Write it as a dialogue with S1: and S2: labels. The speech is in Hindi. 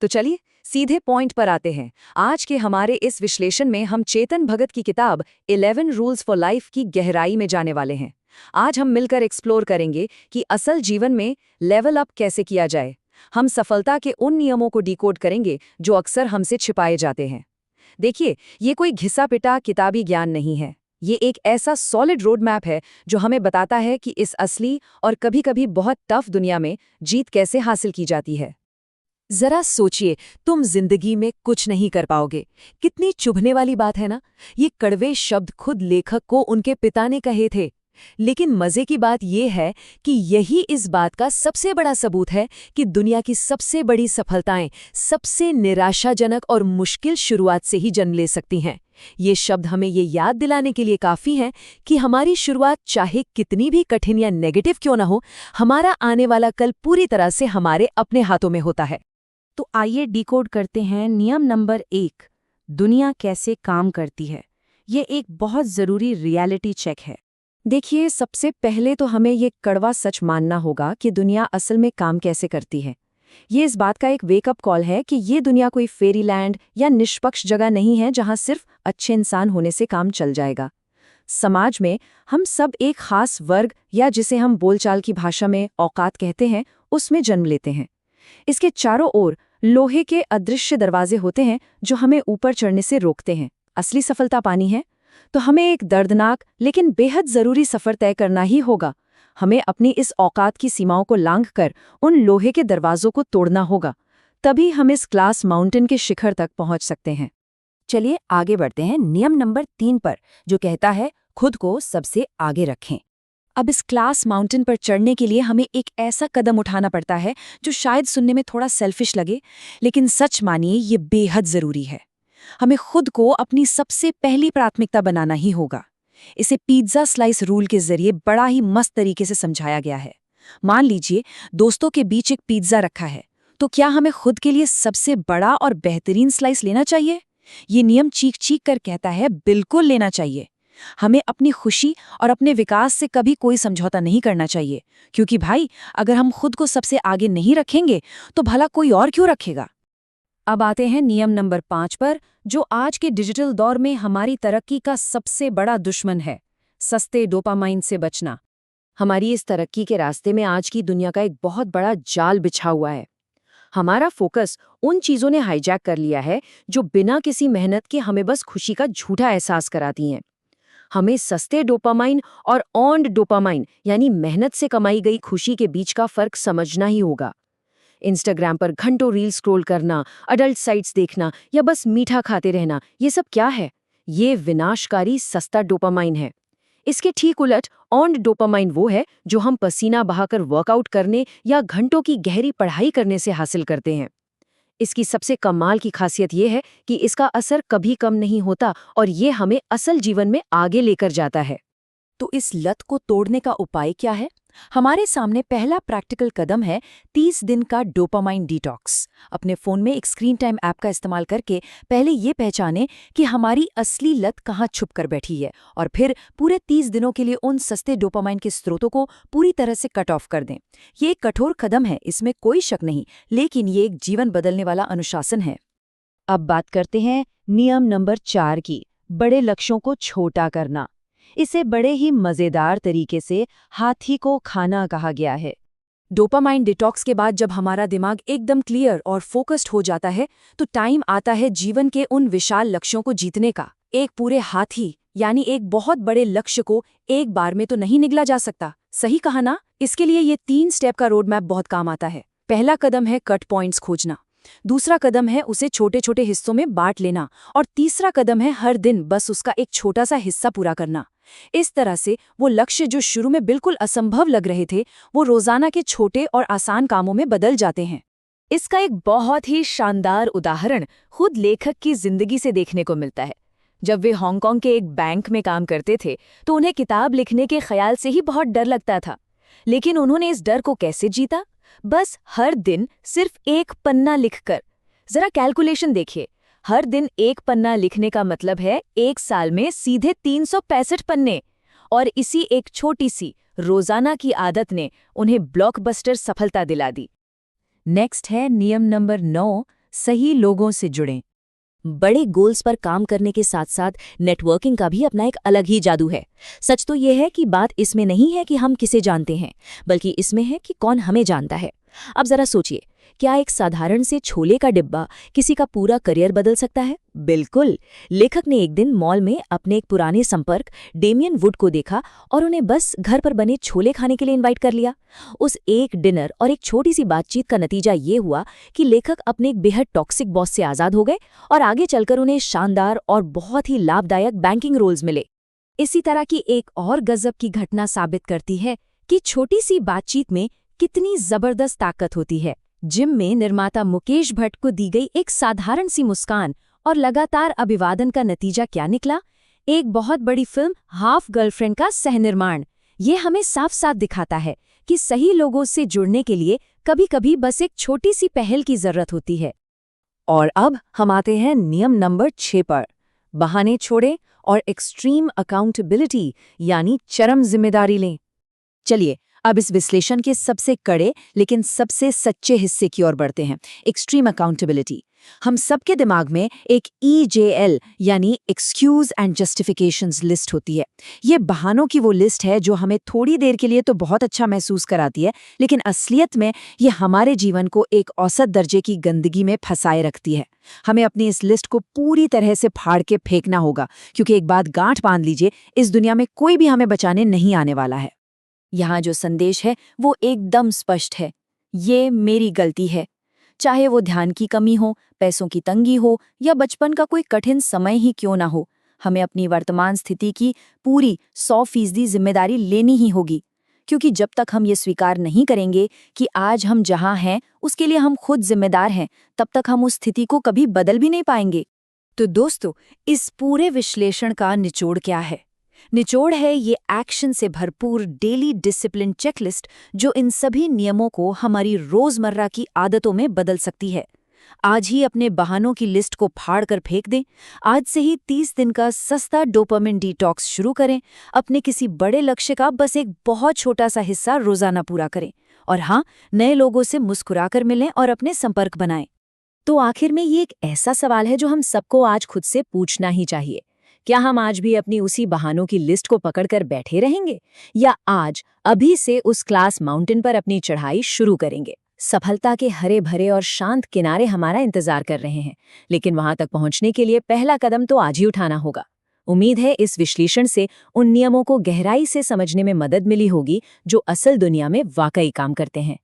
S1: तो चलिए सीधे पॉइंट पर आते हैं। आज के हमारे इस विश्लेषण में हम चेतन भगत की किताब 11 रूल्स फॉर लाइफ की गहराई में जाने वाले हैं। आज हम मिलकर एक्सप्लोर करेंगे कि असल जीवन में लेवल अप कैसे किया जाए। हम सफलता के उन नियमों को डिकोड करेंगे जो अक्सर हमसे छिपाए जाते हैं। देखिए, ये कोई घिसा पिटा किताबी ज्ञान नहीं है। ये एक ऐसा सॉलिड रोड मैप है जो हमें बताता है कि इस असली और कभी-कभी बहुत टफ दुनिया में जीत कैसे हासिल की जाती है। जरा सोचिए, तुम जिंदगी में कुछ नहीं कर पाओगे। कितनी चुभने वाली बात है ना। ये कड़वे शब्द खुद लेखक को उनके पिता ने कहे थे। लेकिन मजे की बात यह है कि यही इस बात का सबसे बड़ा सबूत है कि दुनिया की सबसे बड़ी सफलताएं सबसे निराशाजनक और मुश्किल शुरुआत से ही जन्म ले सकती हैं। ये शब्द हमें ये याद दिलाने के लिए काफी हैं कि हमारी शुरुआत चाहे कितनी भी कठिन या नेगेटिव क्यों ना हो, हमारा आने वाला कल पूरी तरह से हमारे अपने हाथों में होता है।
S2: तो आइए डिकोड करते हैं नियम नंबर 1, दुनिया कैसे काम करती है। ये एक बहुत ज़रूरी रियलिटी चेक है।
S1: देखिए, सबसे पहले तो हमें ये कड़वा सच मानना होगा कि दुनिया असल में काम कैसे करती है। ये इस बात का एक वेकअप कॉल है कि ये दुनिया कोई फेरीलैंड या निष्पक्ष जगह नहीं है जहां सिर्फ अच्छे इंसान होने से काम चल जाएगा। समाज में हम सब एक खास वर्ग या जिसे हम बोलचाल की भाषा में औकात कहते हैं, उसमें जन्म लेते हैं। इसके चारों ओर लोहे के अदृश्य दरवाजे होते हैं जो हमें ऊपर चढ़ने से रोकते हैं। असली सफलता पानी है तो हमें एक दर्दनाक लेकिन बेहद जरूरी सफर तय करना ही होगा। हमें अपनी इस औकात की सीमाओं को लांघकर उन लोहे के दरवाजों को तोड़ना होगा। तभी हम इस ग्लास माउंटेन के शिखर तक पहुंच सकते हैं।
S2: चलिए आगे बढ़ते हैं नियम नंबर 3 पर, जो कहता है खुद को सबसे आगे रखें।
S1: अब इस क्लास माउंटेन पर चढ़ने के लिए हमें एक ऐसा कदम उठाना पड़ता है जो शायद सुनने में थोड़ा सेल्फिश लगे, लेकिन सच मानिए ये बेहद जरूरी है। हमें खुद को अपनी सबसे पहली प्राथमिकता बनाना ही होगा। इसे पिज्जा स्लाइस रूल के जरिए बड़ा ही मस्त तरीके से समझाया गया है। मान लीजिए दोस्तों के बीच एक पिज्जा रखा है, तो क्या हमें खुद के लिए सबसे बड़ा और बेहतरीन स्लाइस लेना चाहिए? ये नियम चीख चीख कर कहता है बिल्कुल लेना चाहिए। हमें अपनी खुशी और अपने विकास से कभी कोई समझौता नहीं करना चाहिए, क्योंकि भाई अगर हम खुद को सबसे आगे नहीं रखेंगे तो भला कोई और क्यों रखेगा।
S2: अब आते हैं नियम नंबर 5 पर, जो आज के डिजिटल दौर में हमारी तरक्की का सबसे बड़ा दुश्मन है, सस्ते डोपामाइन से बचना।
S1: हमारी इस तरक्की के रास्ते में आज की दुनिया का एक बहुत बड़ा जाल बिछा हुआ है। हमारा फोकस उन चीजों ने हाईजैक कर लिया है जो बिना किसी मेहनत के हमें बस खुशी का झूठा एहसास कराती हैं। हमें सस्ते डोपामाइन और अर्न्ड डोपामाइन यानी मेहनत से कमाई गई खुशी के बीच का फर्क समझना ही होगा। इंस्टाग्राम पर घंटों रील स्क्रॉल करना, अडल्ट साइट्स देखना या बस मीठा खाते रहना, ये सब क्या है? ये विनाशकारी सस्ता डोपामाइन है। इसके ठीक उलट अर्न्ड डोपामाइन वो है जो हम पसीना बहाकर वर्कआउट करने या घंटों की गहरी पढ़ाई करने से हासिल करते हैं। इसकी सबसे कमाल की खासियत ये है कि इसका असर कभी कम नहीं होता और ये हमें असल जीवन में आगे लेकर जाता है।
S2: तो इस लत को तोड़ने का उपाय क्या है? हमारे सामने पहला प्रैक्टिकल कदम है 30 दिन का डोपामाइन डिटॉक्स। अपने फोन में एक स्क्रीन टाइम ऐप का इस्तेमाल करके पहले ये पहचानें कि हमारी असली लत कहाँ छुप कर बैठी है, और फिर पूरे 30 दिनों के लिए उन सस्ते डोपामाइन के स्रोतों को पूरी तरह से कट ऑफ कर दें। ये एक कठोर कदम है, इसमें कोई शक नहीं, लेकिन ये एक जीवन बदलने वाला अनुशासन है।
S1: अब बात करते हैं नियम नंबर 4 की, बड़े लक्ष्यों को छोटा करना। इसे बड़े ही मजेदार तरीके से हाथी को खाना कहा गया है। डोपामाइन डिटॉक्स के बाद जब हमारा दिमाग एकदम क्लियर और फोकस्ड हो जाता है तो टाइम आता है जीवन के उन विशाल लक्ष्यों को जीतने का। एक पूरे हाथी यानी एक बहुत बड़े लक्ष्य को एक बार में तो नहीं निगला जा सकता, सही कहा ना? इसके लिए ये 3 स्टेप का रोड मैप बहुत काम आता है। पहला कदम है कट पॉइंट्स खोजना, दूसरा कदम है उसे छोटे छोटे हिस्सों में बांट लेना, और तीसरा कदम है हर दिन बस उसका एक छोटा सा हिस्सा पूरा करना। इस तरह से वो लक्ष्य जो शुरू में बिल्कुल असंभव लग रहे थे, वो रोजाना के छोटे और आसान कामों में बदल जाते हैं।
S2: इसका एक बहुत ही शानदार उदाहरण खुद लेखक की जिंदगी से देखने को मिलता है। जब वे हांगकांग के एक बैंक में काम करते थे तो उन्हें किताब लिखने के ख्याल से ही बहुत डर लगता था, लेकिन उन्होंने इस डर को कैसे जीता? बस हर दिन सिर्फ एक पन्ना लिखकर। जरा कैलकुलेशन देखिए, हर दिन एक पन्ना लिखने का मतलब है एक साल में सीधे 365 पन्ने। और इसी एक छोटी सी रोजाना की आदत ने उन्हें ब्लॉकबस्टर सफलता दिला दी।
S1: नेक्स्ट है नियम नंबर 9, सही लोगों से जुड़ें।
S2: बड़े गोल्स पर काम करने के साथ साथ नेटवर्किंग का भी अपना एक अलग ही जादू है। सच तो यह है कि बात इसमें नहीं है कि हम किसे जानते हैं, बल्कि इसमें है कि कौन हमें जानता है। अब जरा सोचिए, क्या एक साधारण से छोले का डिब्बा किसी का पूरा करियर बदल सकता है? बिल्कुल। लेखक ने एक दिन मॉल में अपने एक पुराने संपर्क डेमियन वुड को देखा और उन्हें बस घर पर बने छोले खाने के लिए इनवाइट कर लिया। उस एक डिनर और एक छोटी सी बातचीत का नतीजा ये हुआ कि लेखक अपने एक बेहद टॉक्सिक बॉस से आज़ाद हो गए और आगे चलकर उन्हें शानदार और बहुत ही लाभदायक बैंकिंग रोल्स मिले।
S1: इसी तरह की एक और गजब की घटना साबित करती है कि छोटी सी बातचीत में कितनी जबरदस्त ताकत होती है। जिम में निर्माता मुकेश भट्ट को दी गई एक साधारण सी मुस्कान और लगातार अभिवादन का नतीजा क्या निकला? एक बहुत बड़ी फिल्म हाफ गर्लफ्रेंड का सहनिर्माण। ये हमें साफ साफ दिखाता है कि सही लोगों से जुड़ने के लिए कभी-कभी बस एक छोटी सी पहल की जरूरत होती है। और अब हम आते हैं नियम नंबर 6 पर। बहाने छोड़ें और एक्सट्रीम अकाउंटेबिलिटी यानी चरम जिम्मेदारी लें। चलिए अब इस विश्लेषण के सबसे कड़े लेकिन सबसे सच्चे हिस्से की ओर बढ़ते हैं, एक्सट्रीम अकाउंटेबिलिटी। हम सबके दिमाग में एक EJL यानी एक्सक्यूज एंड जस्टिफिकेशंस लिस्ट होती है। ये बहानों की वो लिस्ट है जो हमें थोड़ी देर के लिए तो बहुत अच्छा महसूस कराती है, लेकिन असलियत में ये हमारे जीवन को एक औसत दर्जे की गंदगी में फंसाए रखती है। हमें अपनी इस लिस्ट को पूरी तरह से फाड़ के फेंकना होगा, क्योंकि एक बात गांठ बांध लीजिए, इस दुनिया में कोई भी हमें बचाने नहीं आने वाला है।
S2: यहाँ जो संदेश है वो एकदम स्पष्ट है, ये मेरी गलती है। चाहे वो ध्यान की कमी हो, पैसों की तंगी हो या बचपन का कोई कठिन समय ही क्यों ना हो, हमें अपनी वर्तमान स्थिति की पूरी 100% जिम्मेदारी लेनी ही होगी। क्योंकि जब तक हम ये स्वीकार नहीं करेंगे कि आज हम जहाँ हैं उसके लिए हम खुद जिम्मेदार हैं, तब तक हम उस स्थिति को कभी बदल भी नहीं पाएंगे।
S1: तो दोस्तों, इस पूरे विश्लेषण का निचोड़ क्या है? निचोड़ है ये एक्शन से भरपूर डेली डिसिप्लिन चेकलिस्ट, जो इन सभी नियमों को हमारी रोजमर्रा की आदतों में बदल सकती है। आज ही अपने बहानों की लिस्ट को फाड़ कर फेंक दें। आज से ही 30 दिन का सस्ता डोपामिन डिटॉक्स शुरू करें। अपने किसी बड़े लक्ष्य का बस एक बहुत छोटा सा हिस्सा रोजाना पूरा करें। और हाँ, नए लोगों से मुस्कुराकर मिलें और अपने संपर्क बनाएं। तो आखिर में ये एक ऐसा सवाल है जो हम सबको आज खुद से पूछना ही चाहिए। क्या हम आज भी अपनी उसी बहानों की लिस्ट को पकड़कर बैठे रहेंगे, या आज अभी से उस क्लास माउंटेन पर अपनी चढ़ाई शुरू करेंगे? सफलता के हरे भरे और शांत किनारे हमारा इंतजार कर रहे हैं, लेकिन वहां तक पहुंचने के लिए पहला कदम तो आज ही उठाना होगा। उम्मीद है इस विश्लेषण से उन नियमों को गहराई से समझने में मदद मिली होगी जो असल दुनिया में वाकई काम करते हैं।